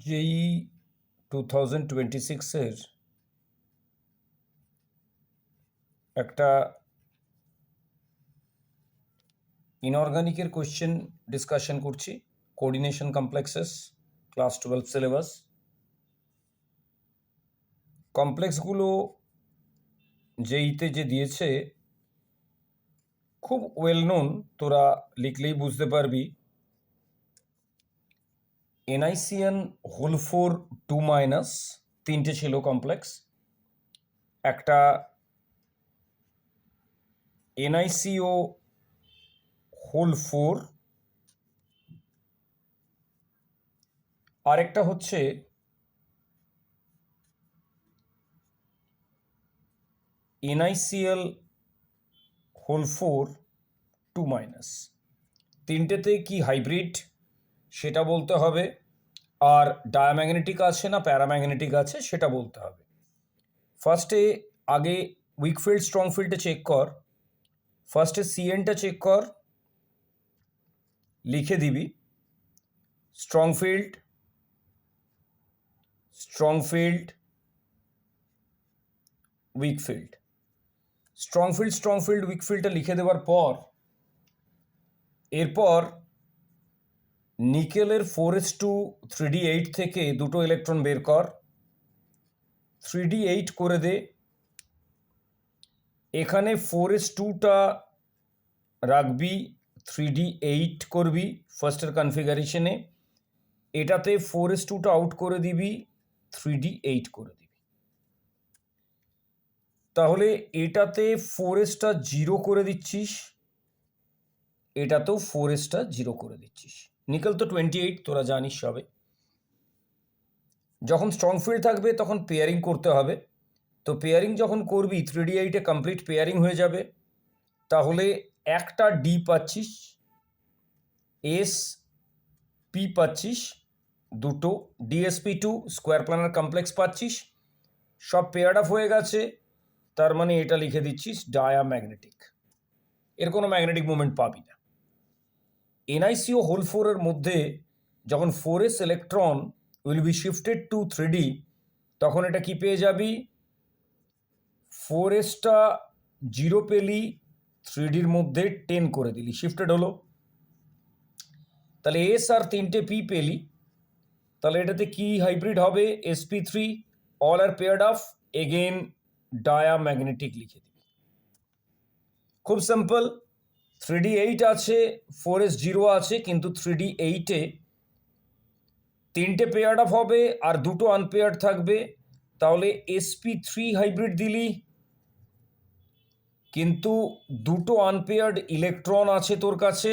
যেই 2026-এর একটা ইনঅর্গানিকের question discussion করছি, কোঅর্ডিনেশন কমপ্লেক্সেস, ক্লাস 12 সিলেবাস। কমপ্লেক্সগুলো যেইতে যে দিয়েছে খুব ওয়েল নোন, তোরা লিখলেই বুঝতে পারবি। NiCN হোল 4 2 তিনটে ছিল কমপ্লেক্স, একটা NiCO হোল 4, আরেকটা হচ্ছে NiCl হোল 4 2-। তিনটেতে কি হাইব্রিড সেটা বলতে হবে, আর ডায়াম্যাগনেটিক আছে না প্যারাম্যাগনেটিক আছে সেটা বলতে হবে। ফার্স্টে আগে উইক ফিল্ড স্ট্রং ফিল্ডে চেক কর। ফার্স্টে CNটা চেক কর, লিখে দিবি strong field weak field. Strong field weak ফিল্ডটা লিখে দেওয়ার পর এরপর নিকেলের 4s2 3d8 থেকে দুটো ইলেকট্রন বের কর, 3d8 করে দে। এখানে 4s2টা রাখবি, 3d8 করবি ফার্স্টের কনফিগারেশনে। এটাতে 4s2টা আউট করে দিবি, 3d8 করে দিবি। তাহলে এটাতে 4sটা 0 করে দিচ্ছিস, এটাতেও 4sটা 0 করে দিচ্ছিস। নিকেল তো 28 তোরা জানিস সবে। যখন স্ট্রং ফিল্ড থাকবে তখন পেয়ারিং করতে হবে। তো পেয়ারিং যখন করবি 3d8-এ কমপ্লিট পেয়ারিং হয়ে যাবে। তাহলে একটা ডি পাচ্ছিস, SP পাচ্ছিস, দুটো DsP2 স্কোয়ার প্ল্যানার কমপ্লেক্স পাচ্ছিস। সব পেয়ার্ড আপ হয়ে গেছে, তার মানে এটা লিখে দিচ্ছিস ডায়াম্যাগনেটিক। এর কোনো ম্যাগনেটিক মুভমেন্ট পাবি না। NiCO হোল 4-এর মধ্যে যখন 4s electron will be shifted to 3d, তখন এটা কি পেয়ে যাবি, 4sটা 0 পেলি, 3dর মধ্যে 10 করে দিলি, শিফটেড হলো। তাহলে S আর 3টে P পেলি। তাহলে এটাতে কি হাইব্রিড হবে, sp3, all are paired off, again diamagnetic লিখে দিবি। খুব সিম্পল। 3d8 আছে, 4s 0 আছে, কিন্তু 3d8-এ তিনটে পেয়ার্ড অফ হবে আর দুটো আনপেয়ার্ড থাকবে। তাহলে sp3 হাইব্রিড দিলি, কিন্তু দুটো আনপেয়ার্ড ইলেকট্রন আছে তোর কাছে,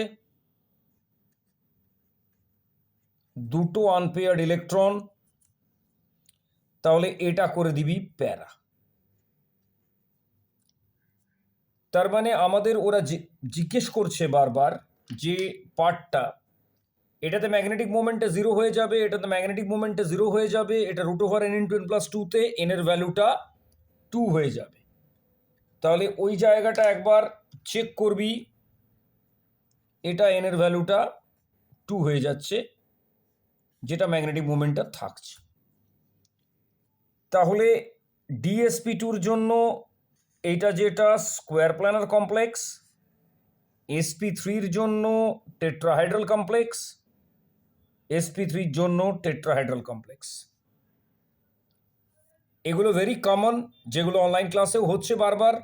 দুটো আনপেয়ার্ড ইলেকট্রন, তাহলে এটা করে দিবি প্যারা। তার মানে আমাদের ওরা জিজ্ঞেস করছে বারবার যে পার্টটা, এটাতে ম্যাগনেটিক মোমেন্টে 0 হয়ে যাবে, এটাতে ম্যাগনেটিক মোমেন্টে 0 হয়ে যাবে, এটা √n*n+2-তে n-এর ভ্যালুটা 2 হয়ে যাবে। তাহলে ওই জায়গাটা একবার চেক করবি, এটা n-এর ভ্যালুটা 2 হয়ে যাচ্ছে, যেটা ম্যাগনেটিক মোমেন্টটা থাকছে। তাহলে DsP2-র জন্য এটা যেটা স্কোয়ার প্ল্যানার কমপ্লেক্স, sp3-র জন্য টেট্রাহাইড্রাল কমপ্লেক্স, sp3-র জন্য টেট্রাহাইড্রাল কমপ্লেক্স। এগুলো ভেরি কমন, যেগুলো অনলাইন ক্লাসেও হচ্ছে বারবার।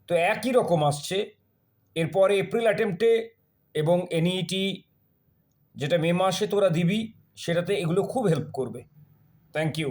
তো একই রকম আসছে। এরপরে এপ্রিল অ্যাটেম্পটে এবং NET যেটা মে মাসে তোরা দিবি, সেটাতে এগুলো খুব হেল্প করবে। Thank you.